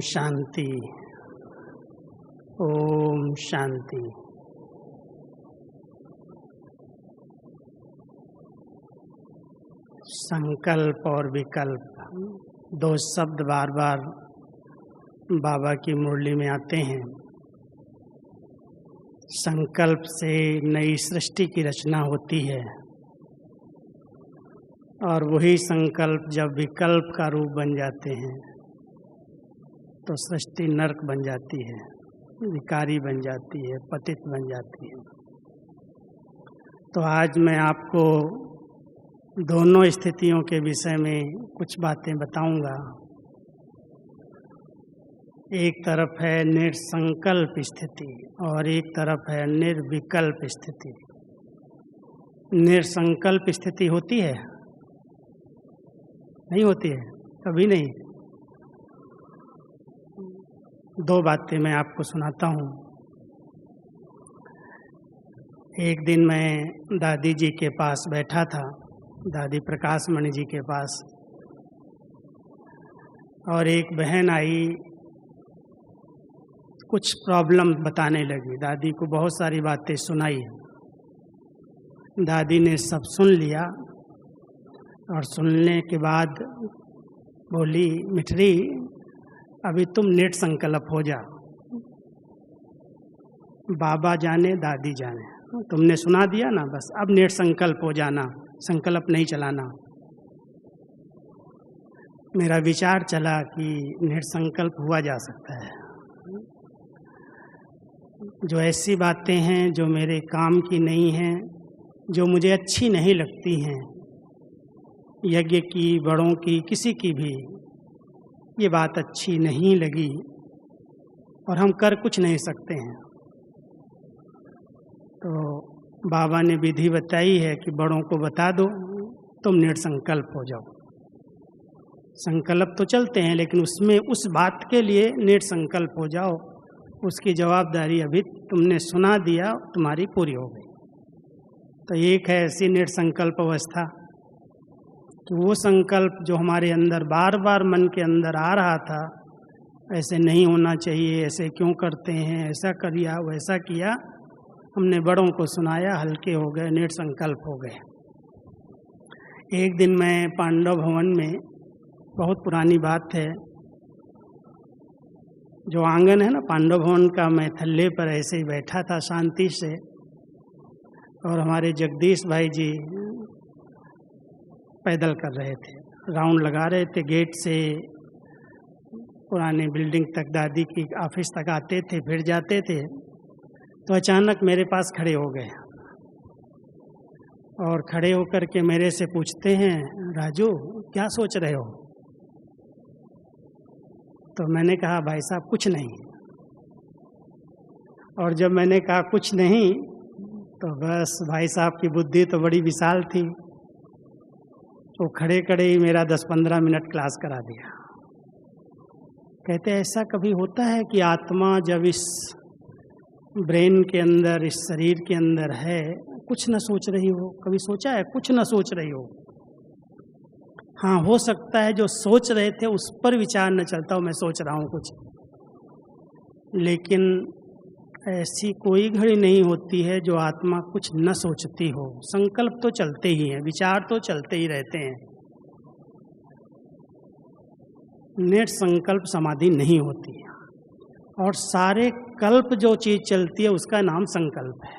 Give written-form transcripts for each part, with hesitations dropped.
शांति। ओम शांति। संकल्प और विकल्प दो शब्द बार बार बाबा की मुरली में आते हैं। संकल्प से नई सृष्टि की रचना होती है और वही संकल्प जब विकल्प का रूप बन जाते हैं तो सृष्टि नरक बन जाती है, विकारी बन जाती है, पतित बन जाती है। तो आज मैं आपको दोनों स्थितियों के विषय में कुछ बातें बताऊंगा। एक तरफ है निर्संकल्प स्थिति और एक तरफ है निर्विकल्प स्थिति। निर्संकल्प स्थिति होती है? नहीं होती है, कभी नहीं। दो बातें मैं आपको सुनाता हूँ। एक दिन मैं दादी जी के पास बैठा था, दादी प्रकाश मणि जी के पास, और एक बहन आई, कुछ प्रॉब्लम बताने लगी। दादी को बहुत सारी बातें सुनाई। दादी ने सब सुन लिया और सुनने के बाद बोली, मिठरी अभी तुम नेट संकल्प हो जा, बाबा जाने दादी जाने, तुमने सुना दिया ना, बस अब नेट संकल्प हो जाना, संकल्प नहीं चलाना। मेरा विचार चला कि नेट संकल्प हुआ जा सकता है। जो ऐसी बातें हैं जो मेरे काम की नहीं हैं, जो मुझे अच्छी नहीं लगती हैं, यज्ञ की, बड़ों की, किसी की भी ये बात अच्छी नहीं लगी और हम कर कुछ नहीं सकते हैं। तो बाबा ने विधि बताई है कि बड़ों को बता दो, तुम नेट संकल्प हो जाओ। संकल्प तो चलते हैं लेकिन उसमें उस बात के लिए नेट संकल्प हो जाओ, उसकी जवाबदारी अभी तुमने सुना दिया, तुम्हारी पूरी हो गई। तो एक है ऐसी नेट संकल्प अवस्था कि वो संकल्प जो हमारे अंदर बार बार मन के अंदर आ रहा था, ऐसे नहीं होना चाहिए, ऐसे क्यों करते हैं, ऐसा किया वैसा किया, हमने बड़ों को सुनाया, हल्के हो गए, नेट संकल्प हो गए। एक दिन मैं पांडव भवन में, बहुत पुरानी बात है, जो आंगन है ना पांडव भवन का, मैं थल्ले पर ऐसे ही बैठा था शांति से, और हमारे जगदीश भाई जी पैदल कर रहे थे, राउंड लगा रहे थे। गेट से पुराने बिल्डिंग तक, दादी की ऑफिस तक आते थे, फिर जाते थे। तो अचानक मेरे पास खड़े हो गए और खड़े होकर के मेरे से पूछते हैं, राजू क्या सोच रहे हो? तो मैंने कहा, भाई साहब कुछ नहीं। और जब मैंने कहा कुछ नहीं, तो बस भाई साहब की बुद्धि तो बड़ी विशाल थी, वो खड़े खड़े ही मेरा 10-15 मिनट क्लास करा दिया। कहते ऐसा कभी होता है कि आत्मा जब इस ब्रेन के अंदर, इस शरीर के अंदर है, कुछ न सोच रही हो? कभी सोचा है कुछ न सोच रही हो? हाँ, हो सकता है जो सोच रहे थे उस पर विचार न चलता हो, मैं सोच रहा हूँ कुछ, लेकिन ऐसी कोई घड़ी नहीं होती है जो आत्मा कुछ न सोचती हो। संकल्प तो चलते ही हैं, विचार तो चलते ही रहते हैं। नेट संकल्प समाधि नहीं होती है, और सारे कल्प जो चीज चलती है उसका नाम संकल्प है।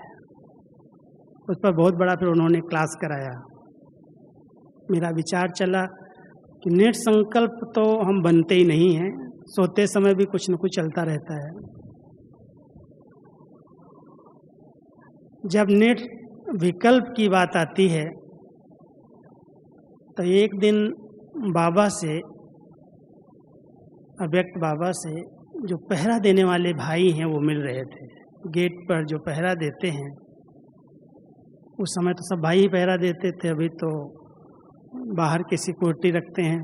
उस पर बहुत बड़ा फिर उन्होंने क्लास कराया। मेरा विचार चला कि नेट संकल्प तो हम बनते ही नहीं हैं, सोते समय भी कुछ न कुछ चलता रहता है। जब नेट विकल्प की बात आती है तो एक दिन बाबा से, अव्यक्त बाबा से, जो पहरा देने वाले भाई हैं वो मिल रहे थे। गेट पर जो पहरा देते हैं, उस समय तो सब भाई ही पहरा देते थे, अभी तो बाहर की सिक्योरिटी रखते हैं।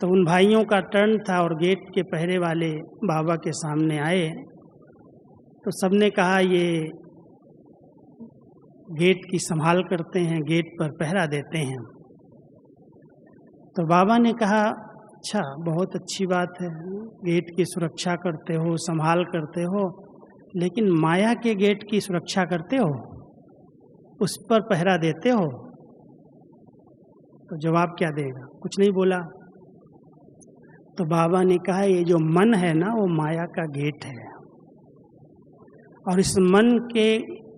तो उन भाइयों का टर्न था और गेट के पहरे वाले बाबा के सामने आए। तो सबने कहा ये गेट की संभाल करते हैं, गेट पर पहरा देते हैं। तो बाबा ने कहा, अच्छा, बहुत अच्छी बात है, गेट की सुरक्षा करते हो, संभाल करते हो, लेकिन माया के गेट की सुरक्षा करते हो, उस पर पहरा देते हो? तो जवाब क्या देगा? कुछ नहीं बोला। तो बाबा ने कहा ये जो मन है ना, वो माया का गेट है, और इस मन के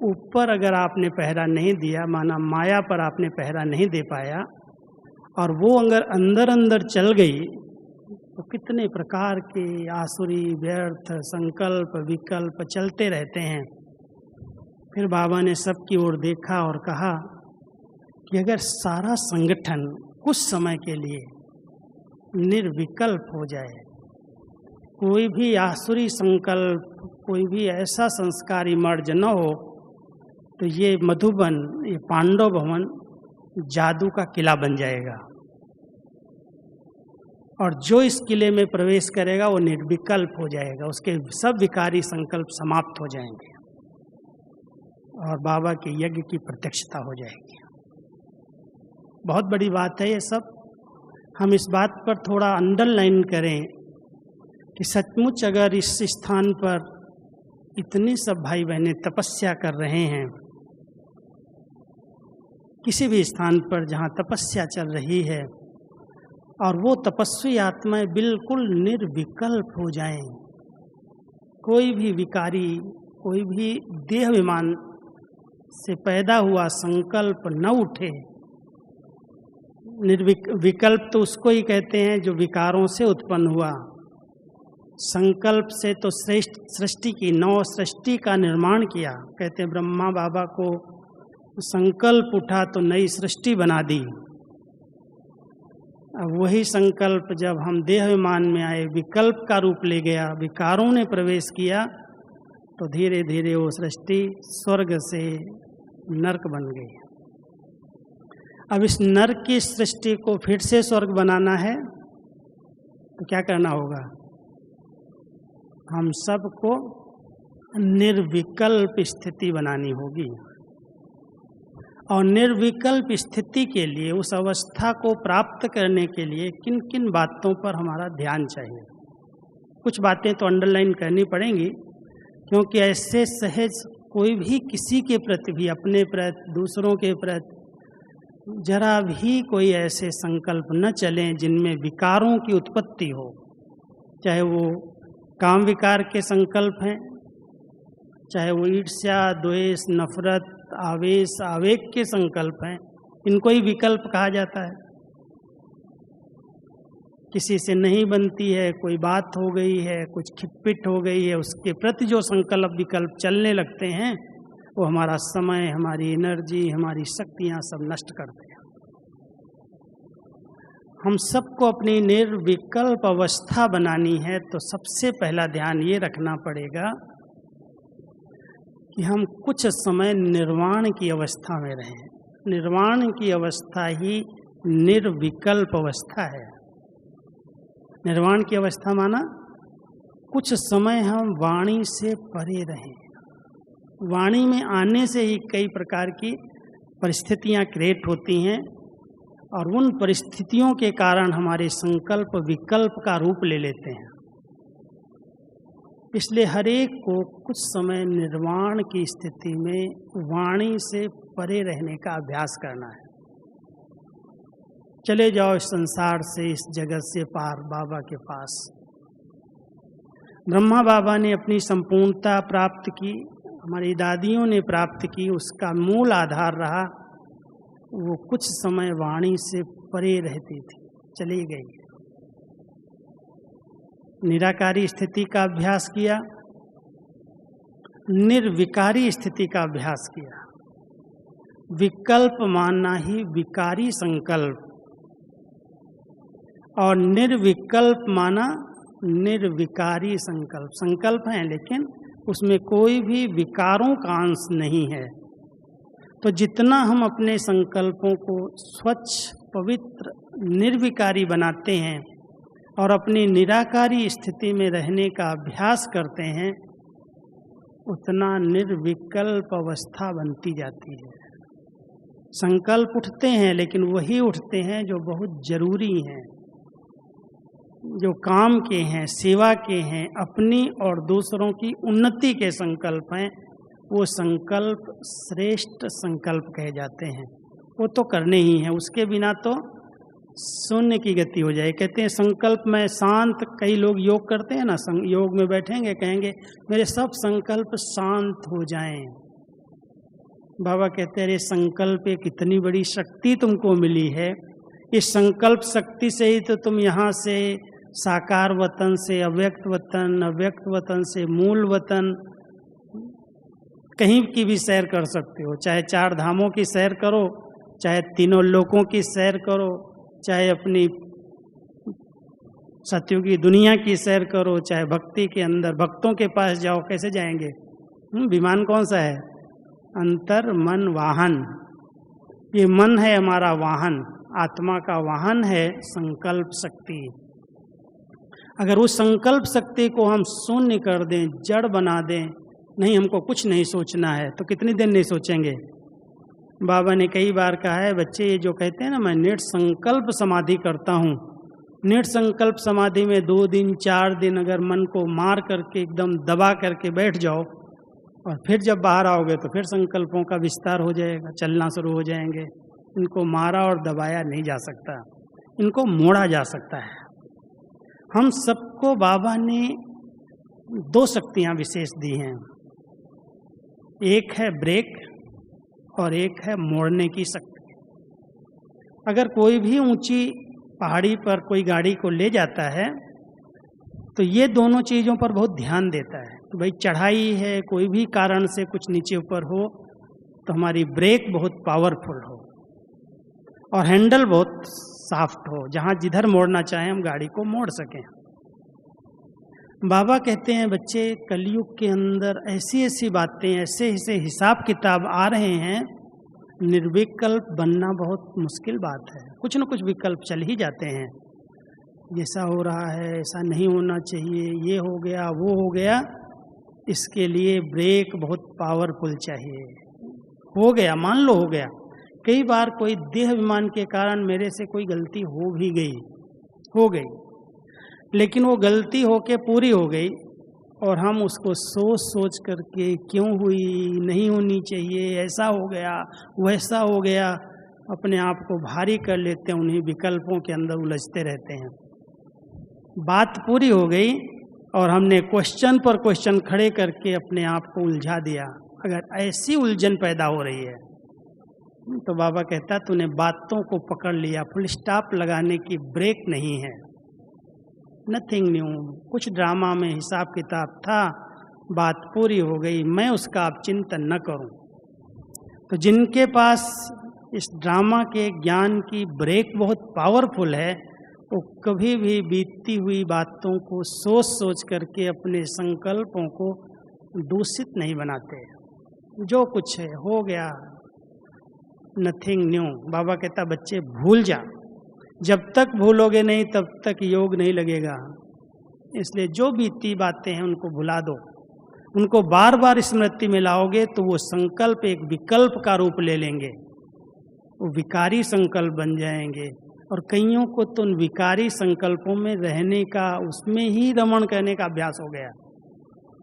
ऊपर अगर आपने पहरा नहीं दिया, माना माया पर आपने पहरा नहीं दे पाया, और वो अगर अंदर अंदर चल गई, तो कितने प्रकार के आसुरी व्यर्थ संकल्प विकल्प चलते रहते हैं। फिर बाबा ने सबकी ओर देखा और कहा कि अगर सारा संगठन कुछ समय के लिए निर्विकल्प हो जाए, कोई भी आसुरी संकल्प, कोई भी ऐसा संस्कार इमर्ज न हो, तो ये मधुबन, ये पांडव भवन जादू का किला बन जाएगा, और जो इस किले में प्रवेश करेगा वो निर्विकल्प हो जाएगा, उसके सब विकारी संकल्प समाप्त हो जाएंगे और बाबा के यज्ञ की प्रत्यक्षता हो जाएगी। बहुत बड़ी बात है ये सब। हम इस बात पर थोड़ा अंडरलाइन करें कि सचमुच अगर इस स्थान पर इतने सब भाई बहनें तपस्या कर रहे हैं, किसी भी स्थान पर जहाँ तपस्या चल रही है, और वो तपस्वी आत्माएं बिल्कुल निर्विकल्प हो जाएं, कोई भी विकारी, कोई भी देहाभिमान से पैदा हुआ संकल्प न उठे। विकल्प तो उसको ही कहते हैं जो विकारों से उत्पन्न हुआ। संकल्प से तो श्रेष्ठ सृष्टि की, नव सृष्टि का निर्माण किया। कहते हैं ब्रह्मा बाबा को संकल्प उठा तो नई सृष्टि बना दी। अब वही संकल्प जब हम देहाभिमान में आए, विकल्प का रूप ले गया, विकारों ने प्रवेश किया, तो धीरे धीरे वो सृष्टि स्वर्ग से नरक बन गई। अब इस नरक की सृष्टि को फिर से स्वर्ग बनाना है तो क्या करना होगा? हम सबको निर्विकल्प स्थिति बनानी होगी, और निर्विकल्प स्थिति के लिए, उस अवस्था को प्राप्त करने के लिए किन किन बातों पर हमारा ध्यान चाहिए। कुछ बातें तो अंडरलाइन करनी पड़ेंगी, क्योंकि ऐसे सहज कोई भी किसी के प्रति भी, अपने प्रति, दूसरों के प्रति जरा भी कोई ऐसे संकल्प न चलें जिनमें विकारों की उत्पत्ति हो। चाहे वो काम विकार के संकल्प हैं, चाहे वो ईर्ष्या, द्वेष, नफरत, आवेश, आवेग के संकल्प हैं, इनको ही विकल्प कहा जाता है। किसी से नहीं बनती है, कोई बात हो गई है, कुछ खिटपिट हो गई है, उसके प्रति जो संकल्प विकल्प चलने लगते हैं, वो हमारा समय, हमारी एनर्जी, हमारी शक्तियाँ सब नष्ट करते हैं। हम सबको अपनी निर्विकल्प अवस्था बनानी है, तो सबसे पहला ध्यान ये रखना पड़ेगा कि हम कुछ समय निर्वाण की अवस्था में रहें। निर्वाण की अवस्था ही निर्विकल्प अवस्था है। निर्वाण की अवस्था माना कुछ समय हम वाणी से परे रहें। वाणी में आने से ही कई प्रकार की परिस्थितियां क्रिएट होती हैं, और उन परिस्थितियों के कारण हमारे संकल्प विकल्प का रूप ले लेते हैं। इसलिए हर एक को कुछ समय निर्वाण की स्थिति में वाणी से परे रहने का अभ्यास करना है। चले जाओ इस संसार से, इस जगत से पार, बाबा के पास। ब्रह्मा बाबा ने अपनी संपूर्णता प्राप्त की, हमारी दादियों ने प्राप्त की, उसका मूल आधार रहा वो कुछ समय वाणी से परे रहती थी, चली गई। निराकारी स्थिति का अभ्यास किया, निर्विकारी स्थिति का अभ्यास किया। विकल्प मानना ही विकारी संकल्प, और निर्विकल्प माना निर्विकारी संकल्प। संकल्प है लेकिन उसमें कोई भी विकारों का अंश नहीं है। तो जितना हम अपने संकल्पों को स्वच्छ, पवित्र, निर्विकारी बनाते हैं और अपनी निराकारी स्थिति में रहने का अभ्यास करते हैं, उतना निर्विकल्प अवस्था बनती जाती है। संकल्प उठते हैं, लेकिन वही उठते हैं जो बहुत जरूरी हैं। जो काम के हैं, सेवा के हैं, अपनी और दूसरों की उन्नति के संकल्प हैं, वो संकल्प श्रेष्ठ संकल्प कहे जाते हैं। वो तो करने ही हैं, उसके बिना तो शून्य की गति हो जाए। कहते हैं संकल्प में शांत, कई लोग योग करते हैं ना, योग में बैठेंगे कहेंगे मेरे सब संकल्प शांत हो जाएं। बाबा कहते हैं अरे संकल्प एक इतनी बड़ी शक्ति तुमको मिली है, इस संकल्प शक्ति से ही तो तुम यहाँ से साकार वतन से अव्यक्त वतन, अव्यक्त वतन से मूल वतन, कहीं की भी सैर कर सकते हो। चाहे 4 धामों की सैर करो, चाहे तीनों लोकों की सैर करो, चाहे अपनी सत्युग की दुनिया की सैर करो, चाहे भक्ति के अंदर भक्तों के पास जाओ। कैसे जाएंगे? विमान कौन सा है? अंतर मन वाहन। ये मन है हमारा वाहन, आत्मा का वाहन है संकल्प शक्ति। अगर उस संकल्प शक्ति को हम शून्य कर दें, जड़ बना दें, नहीं हमको कुछ नहीं सोचना है, तो कितनी देर नहीं सोचेंगे। बाबा ने कई बार कहा है बच्चे ये जो कहते हैं ना मैं नेट संकल्प समाधि करता हूँ, नेट संकल्प समाधि में 2 दिन 4 दिन अगर मन को मार करके एकदम दबा करके बैठ जाओ और फिर जब बाहर आओगे तो फिर संकल्पों का विस्तार हो जाएगा, चलना शुरू हो जाएंगे। इनको मारा और दबाया नहीं जा सकता, इनको मोड़ा जा सकता है। हम सबको बाबा ने 2 शक्तियाँ विशेष दी हैं, एक है ब्रेक और एक है मोड़ने की शक्ति। अगर कोई भी ऊंची पहाड़ी पर कोई गाड़ी को ले जाता है तो ये दोनों चीज़ों पर बहुत ध्यान देता है कि भाई चढ़ाई है, कोई भी कारण से कुछ नीचे ऊपर हो तो हमारी ब्रेक बहुत पावरफुल हो और हैंडल बहुत सॉफ्ट हो, जहाँ जिधर मोड़ना चाहें हम गाड़ी को मोड़ सकें। बाबा कहते हैं बच्चे कलयुग के अंदर ऐसी ऐसी बातें, ऐसे ऐसे हिसाब किताब आ रहे हैं, निर्विकल्प बनना बहुत मुश्किल बात है। कुछ न कुछ विकल्प चल ही जाते हैं, जैसा हो रहा है ऐसा नहीं होना चाहिए, ये हो गया वो हो गया, इसके लिए ब्रेक बहुत पावरफुल चाहिए। हो गया, मान लो हो गया। कई बार कोई देह अभिमान के कारण मेरे से कोई गलती हो भी गई, हो गई, लेकिन वो गलती होके पूरी हो गई और हम उसको सोच सोच करके क्यों हुई, नहीं होनी चाहिए, ऐसा हो गया वैसा हो गया, अपने आप को भारी कर लेते हैं, उन्हीं विकल्पों के अंदर उलझते रहते हैं। बात पूरी हो गई और हमने क्वेश्चन पर क्वेश्चन खड़े करके अपने आप को उलझा दिया। अगर ऐसी उलझन पैदा हो रही है तो बाबा कहता तूने बातों को पकड़ लिया, फुल स्टॉप लगाने की ब्रेक नहीं है। नथिंग न्यू, कुछ ड्रामा में हिसाब किताब था, बात पूरी हो गई, मैं उसका अब चिंतन न करूं। तो जिनके पास इस ड्रामा के ज्ञान की ब्रेक बहुत पावरफुल है, वो कभी भी बीतती हुई बातों को सोच सोच करके अपने संकल्पों को दूषित नहीं बनाते। जो कुछ है हो गया, नथिंग न्यू। बाबा कहता बच्चे भूल जा, जब तक भूलोगे नहीं तब तक योग नहीं लगेगा। इसलिए जो बीती बातें हैं उनको भुला दो, उनको बार बार स्मृति में लाओगे तो वो संकल्प एक विकल्प का रूप ले लेंगे, वो विकारी संकल्प बन जाएंगे। और कईयों को तो उन विकारी संकल्पों में रहने का, उसमें ही रमण करने का अभ्यास हो गया,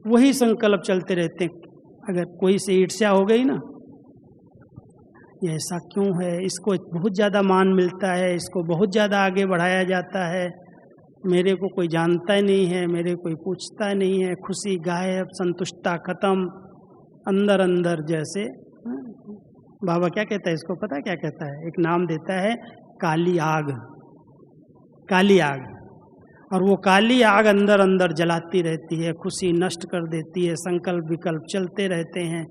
वही संकल्प चलते रहते हैं। अगर कोई से ईर्ष्या हो गई ना, ये ऐसा क्यों है, इसको बहुत ज़्यादा मान मिलता है, इसको बहुत ज़्यादा आगे बढ़ाया जाता है, मेरे को कोई जानता ही नहीं है, मेरे कोई पूछता नहीं है, खुशी गायब, संतुष्टता खत्म, अंदर अंदर जैसे। बाबा क्या कहता है इसको, पता है क्या कहता है? एक नाम देता है काली आग, काली आग। और वो काली आग अंदर अंदर जलाती रहती है, खुशी नष्ट कर देती है, संकल्प विकल्प चलते रहते हैं।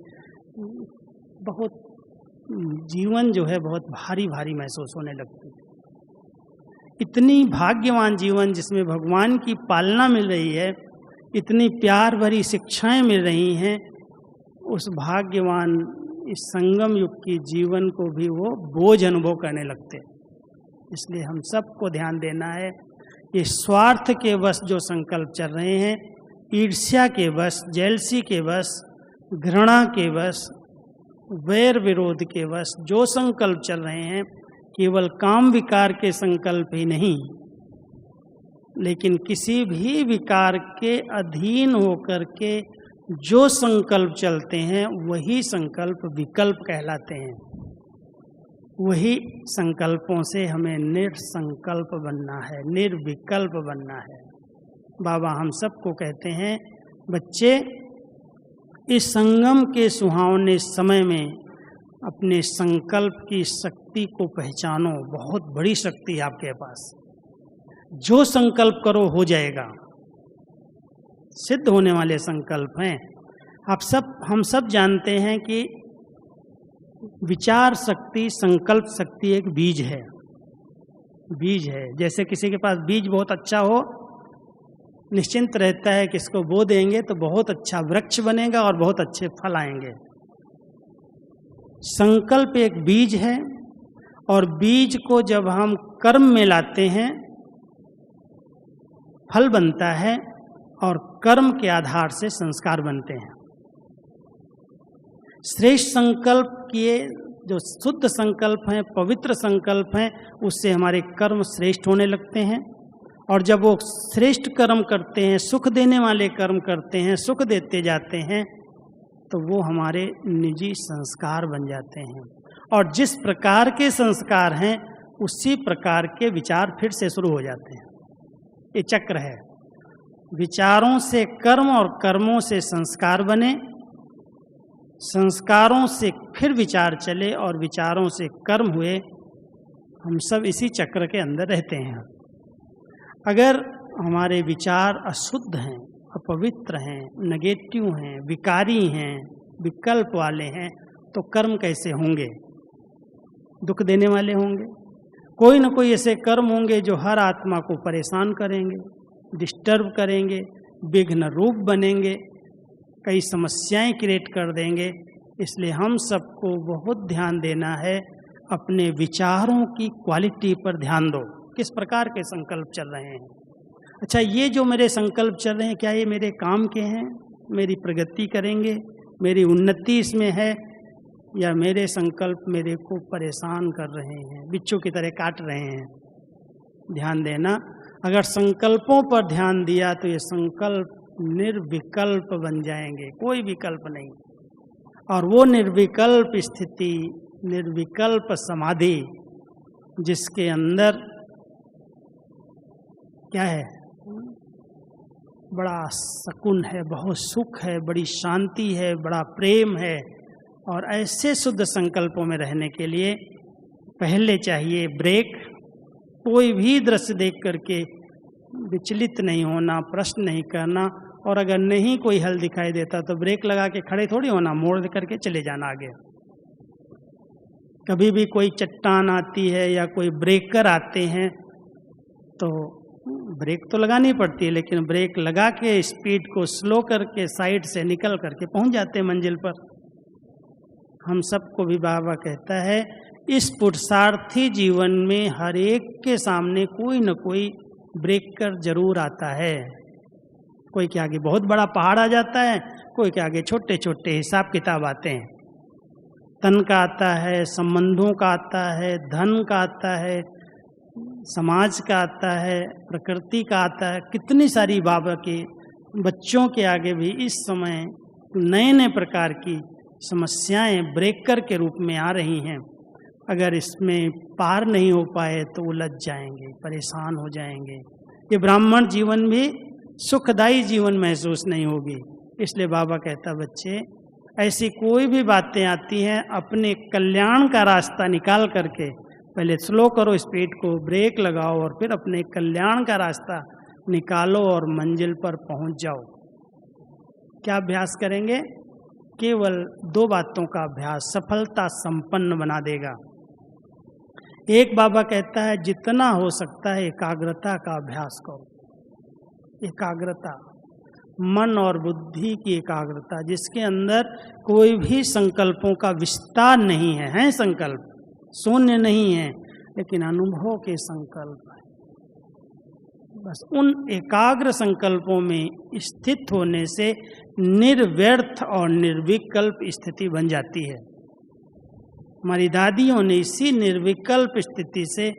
बहुत जीवन जो है बहुत भारी भारी महसूस होने लगती है। इतनी भाग्यवान जीवन जिसमें भगवान की पालना मिल रही है, इतनी प्यार भरी शिक्षाएं मिल रही हैं, उस भाग्यवान इस संगम युग की जीवन को भी वो बोझ अनुभव करने लगते। इसलिए हम सबको ध्यान देना है, ये स्वार्थ के वश जो संकल्प चल रहे हैं, ईर्ष्या के वश, जेलसी के वश, घृणा के वश, वैर विरोध के वश जो संकल्प चल रहे हैं, केवल काम विकार के संकल्प ही नहीं, लेकिन किसी भी विकार के अधीन होकर के जो संकल्प चलते हैं वही संकल्प विकल्प कहलाते हैं। वही संकल्पों से हमें निर्संकल्प बनना है, निर्विकल्प बनना है। बाबा हम सबको कहते हैं, बच्चे इस संगम के सुहावने समय में अपने संकल्प की शक्ति को पहचानो। बहुत बड़ी शक्ति है आपके पास। जो संकल्प करो हो जाएगा, सिद्ध होने वाले संकल्प हैं। हम सब जानते हैं कि विचार शक्ति, संकल्प शक्ति एक बीज है। बीज है, जैसे किसी के पास बीज बहुत अच्छा हो, निश्चिंत रहता है कि इसको बो देंगे तो बहुत अच्छा वृक्ष बनेगा और बहुत अच्छे फल आएंगे। संकल्प एक बीज है, और बीज को जब हम कर्म में लाते हैं फल बनता है, और कर्म के आधार से संस्कार बनते हैं। श्रेष्ठ संकल्प किए, जो शुद्ध संकल्प हैं, पवित्र संकल्प हैं, उससे हमारे कर्म श्रेष्ठ होने लगते हैं। और जब वो श्रेष्ठ कर्म करते हैं, सुख देने वाले कर्म करते हैं, सुख देते जाते हैं, तो वो हमारे निजी संस्कार बन जाते हैं। और जिस प्रकार के संस्कार हैं उसी प्रकार के विचार फिर से शुरू हो जाते हैं। ये चक्र है, विचारों से कर्म और कर्मों से संस्कार बने, संस्कारों से फिर विचार चले और विचारों से कर्म हुए। हम सब इसी चक्र के अंदर रहते हैं। अगर हमारे विचार अशुद्ध हैं, अपवित्र हैं, नेगेटिव हैं, विकारी हैं, विकल्प वाले हैं, तो कर्म कैसे होंगे? दुख देने वाले होंगे। कोई न कोई ऐसे कर्म होंगे जो हर आत्मा को परेशान करेंगे, डिस्टर्ब करेंगे, विघ्न रूप बनेंगे, कई समस्याएं क्रिएट कर देंगे। इसलिए हम सबको बहुत ध्यान देना है, अपने विचारों की क्वालिटी पर ध्यान दो। किस प्रकार के संकल्प चल रहे हैं? अच्छा, ये जो मेरे संकल्प चल रहे हैं, क्या ये मेरे काम के हैं? मेरी प्रगति करेंगे? मेरी उन्नति इसमें है? या मेरे संकल्प मेरे को परेशान कर रहे हैं, बिच्छू की तरह काट रहे हैं? ध्यान देना। अगर संकल्पों पर ध्यान दिया तो ये संकल्प निर्विकल्प बन जाएंगे, कोई विकल्प नहीं। और वो निर्विकल्प स्थिति, निर्विकल्प समाधि, जिसके अंदर क्या है? बड़ा सुकून है, बहुत सुख है, बड़ी शांति है, बड़ा प्रेम है। और ऐसे शुद्ध संकल्पों में रहने के लिए पहले चाहिए ब्रेक। कोई भी दृश्य देख करके विचलित नहीं होना, प्रश्न नहीं करना, और अगर नहीं कोई हल दिखाई देता तो ब्रेक लगा के खड़े थोड़ी होना, मोड़ करके चले जाना आगे। कभी भी कोई चट्टान आती है या कोई ब्रेकर आते हैं तो ब्रेक तो लगानी पड़ती है, लेकिन ब्रेक लगा के स्पीड को स्लो करके साइड से निकल करके पहुंच जाते हैं मंजिल पर। हम सबको भी बाबा कहता है, इस पुरुषार्थी जीवन में हर एक के सामने कोई न कोई ब्रेकर जरूर आता है। कोई के आगे बहुत बड़ा पहाड़ आ जाता है, कोई के आगे छोटे छोटे हिसाब किताब आते हैं। तन का आता है, संबंधों का आता है, धन का आता है, समाज का आता है, प्रकृति का आता है। कितनी सारी बाबा के बच्चों के आगे भी इस समय नए नए प्रकार की समस्याएं ब्रेकर के रूप में आ रही हैं। अगर इसमें पार नहीं हो पाए तो उलझ जाएंगे, परेशान हो जाएंगे। ये ब्राह्मण जीवन भी सुखदायी जीवन महसूस नहीं होगी। इसलिए बाबा कहता, बच्चे ऐसी कोई भी बातें आती हैं, अपने कल्याण का रास्ता निकाल करके पहले स्लो करो स्पीड को, ब्रेक लगाओ, और फिर अपने कल्याण का रास्ता निकालो और मंजिल पर पहुंच जाओ। क्या अभ्यास करेंगे? केवल 2 बातों का अभ्यास सफलता संपन्न बना देगा। एक बाबा कहता है, जितना हो सकता है एकाग्रता का अभ्यास करो। एकाग्रता, मन और बुद्धि की एकाग्रता, जिसके अंदर कोई भी संकल्पों का विस्तार नहीं है। हैं संकल्प, शून्य नहीं है, लेकिन अनुभव के संकल्प है। बस उन एकाग्र संकल्पों में स्थित होने से निर्व्यर्थ और निर्विकल्प स्थिति बन जाती है। हमारी दादियों ने इसी निर्विकल्प स्थिति से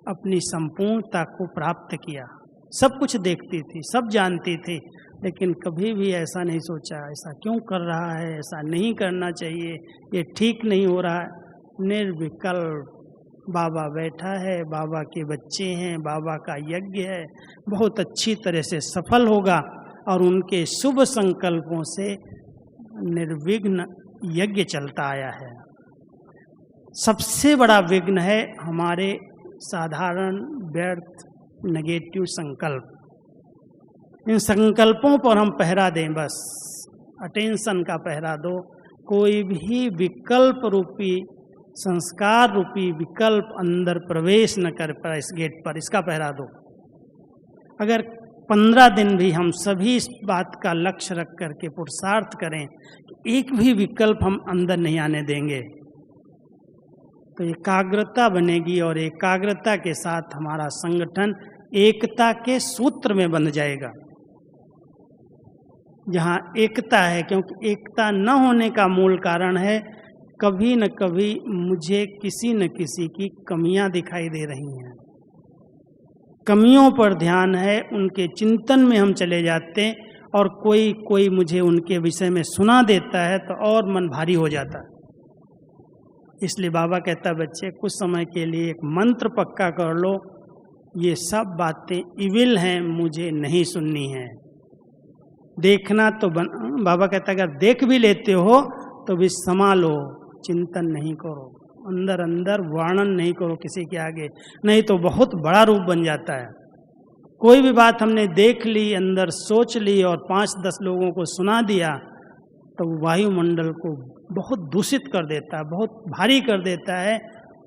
अपनी संपूर्णता को प्राप्त किया। सब कुछ देखती थी, सब जानती थी, लेकिन कभी भी ऐसा नहीं सोचा ऐसा क्यों कर रहा है, ऐसा नहीं करना चाहिए, ये ठीक नहीं हो रहा है। निर्विकल्प बाबा बैठा है, बाबा के बच्चे हैं, बाबा का यज्ञ है, बहुत अच्छी तरह से सफल होगा और उनके शुभ संकल्पों से निर्विघ्न यज्ञ चलता आया है। सबसे बड़ा विघ्न है हमारे साधारण व्यर्थ नेगेटिव संकल्प। इन संकल्पों पर हम पहरा दें, बस अटेंशन का पहरा दो। कोई भी विकल्प रूपी, संस्कार रूपी विकल्प अंदर प्रवेश न कर पाए इस गेट पर, इसका पहरा दो। अगर 15 दिन भी हम सभी इस बात का लक्ष्य रख करके पुरुषार्थ करें कि एक भी विकल्प हम अंदर नहीं आने देंगे, तो एकाग्रता बनेगी और एकाग्रता के साथ हमारा संगठन एकता के सूत्र में बंध जाएगा। जहाँ एकता है, क्योंकि एकता न होने का मूल कारण है कभी न कभी मुझे किसी न किसी की कमियां दिखाई दे रही हैं। कमियों पर ध्यान है, उनके चिंतन में हम चले जाते हैं और कोई मुझे उनके विषय में सुना देता है तो और मन भारी हो जाता है। इसलिए बाबा कहता है बच्चे कुछ समय के लिए एक मंत्र पक्का कर लो, ये सब बातें इविल हैं, मुझे नहीं सुननी है। देखना तो बाबा कहता है अगर देख भी लेते हो तो भी संभालो, चिंतन नहीं करो, अंदर अंदर वर्णन नहीं करो किसी के आगे, नहीं तो बहुत बड़ा रूप बन जाता है। कोई भी बात हमने देख ली, अंदर सोच ली और 5-10 लोगों को सुना दिया तो वायुमंडल को बहुत दूषित कर देता है, बहुत भारी कर देता है।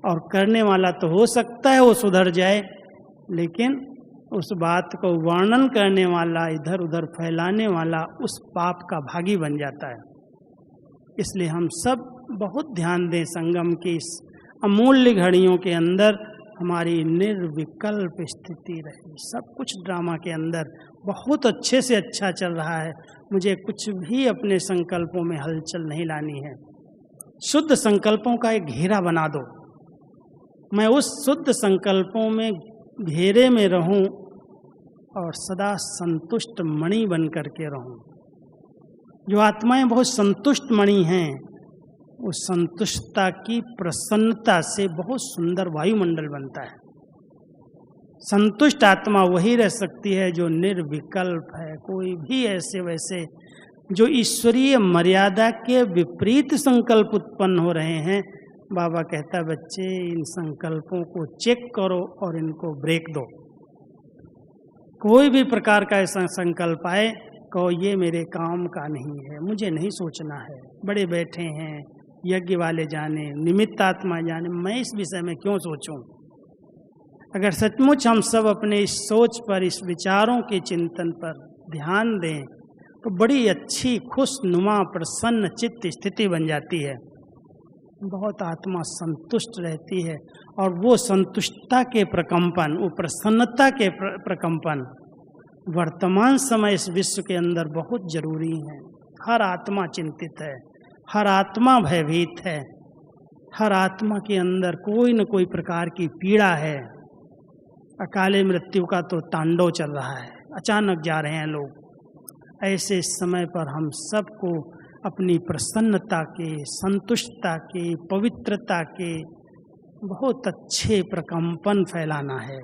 और करने वाला तो हो सकता है वो सुधर जाए, लेकिन उस बात को वर्णन करने वाला, इधर उधर फैलाने वाला उस पाप का भागी बन जाता है। इसलिए हम सब बहुत ध्यान दें, संगम की इस अमूल्य घड़ियों के अंदर हमारी निर्विकल्प स्थिति रहे। सब कुछ ड्रामा के अंदर बहुत अच्छे से अच्छा चल रहा है, मुझे कुछ भी अपने संकल्पों में हलचल नहीं लानी है। शुद्ध संकल्पों का एक घेरा बना दो, मैं उस शुद्ध संकल्पों में घेरे में रहूं और सदा संतुष्ट मणि बन करके रहूं। जो आत्माएं बहुत संतुष्ट मणि हैं, उस संतुष्टता की प्रसन्नता से बहुत सुंदर वायुमंडल बनता है। संतुष्ट आत्मा वही रह सकती है जो निर्विकल्प है। कोई भी ऐसे वैसे जो ईश्वरीय मर्यादा के विपरीत संकल्प उत्पन्न हो रहे हैं, बाबा कहता बच्चे इन संकल्पों को चेक करो और इनको ब्रेक दो। कोई भी प्रकार का ऐसा संकल्प आए, कहो ये मेरे काम का नहीं है, मुझे नहीं सोचना है। बड़े बैठे हैं, यज्ञ वाले जाने, निमित्त आत्मा जाने, मैं इस विषय में क्यों सोचूं। अगर सचमुच हम सब अपने इस सोच पर, इस विचारों के चिंतन पर ध्यान दें तो बड़ी अच्छी खुशनुमा प्रसन्न चित्त स्थिति बन जाती है। बहुत आत्मा संतुष्ट रहती है और वो संतुष्टता के प्रकंपन, वो प्रसन्नता के प्रकंपन वर्तमान समय इस विश्व के अंदर बहुत जरूरी है। हर आत्मा चिंतित है, हर आत्मा भयभीत है, हर आत्मा के अंदर कोई न कोई प्रकार की पीड़ा है। अकाले मृत्यु का तो तांडव चल रहा है, अचानक जा रहे हैं लोग। ऐसे समय पर हम सबको अपनी प्रसन्नता के, संतुष्टता के, पवित्रता के बहुत अच्छे प्रकंपन फैलाना है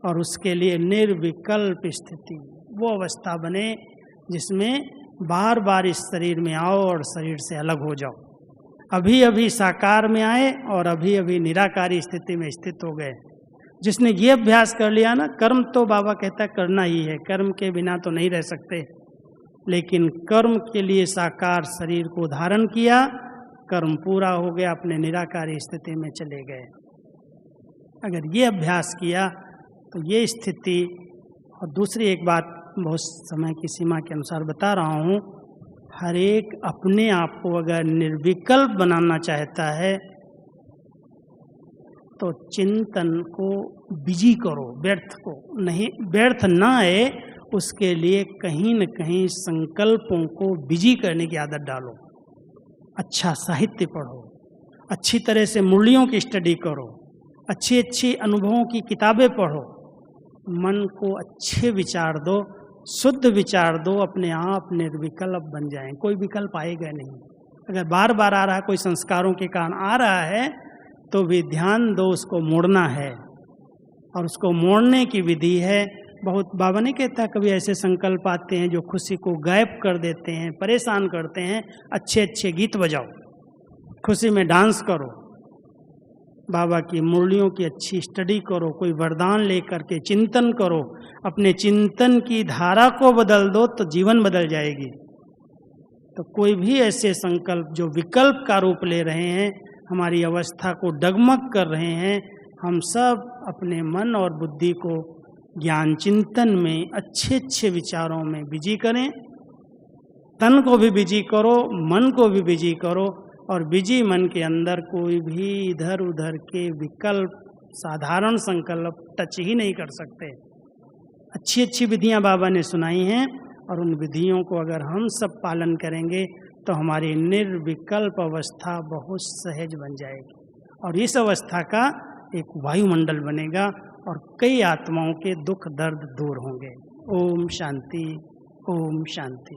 और उसके लिए निर्विकल्प स्थिति, वो अवस्था बने जिसमें बार बार इस शरीर में आओ और शरीर से अलग हो जाओ। अभी अभी साकार में आए और अभी अभी निराकारी स्थिति में स्थित हो गए। जिसने ये अभ्यास कर लिया ना, कर्म तो बाबा कहता है करना ही है, कर्म के बिना तो नहीं रह सकते, लेकिन कर्म के लिए साकार शरीर को धारण किया, कर्म पूरा हो गया, अपने निराकारी स्थिति में चले गए। अगर ये अभ्यास किया तो ये स्थिति। और दूसरी एक बात बहुत समय की सीमा के अनुसार बता रहा हूँ, हर एक अपने आप को अगर निर्विकल्प बनाना चाहता है तो चिंतन को बिजी करो, व्यर्थ को नहीं, व्यर्थ ना आए उसके लिए कहीं न कहीं संकल्पों को बिजी करने की आदत डालो। अच्छा साहित्य पढ़ो, अच्छी तरह से मूल्यों की स्टडी करो, अच्छी अच्छी अनुभवों की किताबें पढ़ो, मन को अच्छे विचार दो, शुद्ध विचार दो, अपने आप निर्विकल्प बन जाएं। कोई विकल्प आएगा नहीं। अगर बार बार आ रहा है, कोई संस्कारों के कारण आ रहा है, तो भी ध्यान दो, उसको मोड़ना है। और उसको मोड़ने की विधि है, बहुत बाबा ने कहता, कभी ऐसे संकल्प आते हैं जो खुशी को गायब कर देते हैं, परेशान करते हैं। अच्छे अच्छे गीत बजाओ, खुशी में डांस करो, बाबा की मुरलियों की अच्छी स्टडी करो, कोई वरदान लेकर के चिंतन करो, अपने चिंतन की धारा को बदल दो तो जीवन बदल जाएगी। तो कोई भी ऐसे संकल्प जो विकल्प का रूप ले रहे हैं, हमारी अवस्था को डगमग कर रहे हैं, हम सब अपने मन और बुद्धि को ज्ञान चिंतन में अच्छे अच्छे विचारों में बिजी करें। तन को भी बिजी करो, मन को भी बिजी करो, और बिजी मन के अंदर कोई भी इधर उधर के विकल्प, साधारण संकल्प टच ही नहीं कर सकते। अच्छी अच्छी विधियां बाबा ने सुनाई हैं, और उन विधियों को अगर हम सब पालन करेंगे तो हमारी निर्विकल्प अवस्था बहुत सहज बन जाएगी, और इस अवस्था का एक वायुमंडल बनेगा, और कई आत्माओं के दुख दर्द दूर होंगे। ओम शांति, ओम शांति।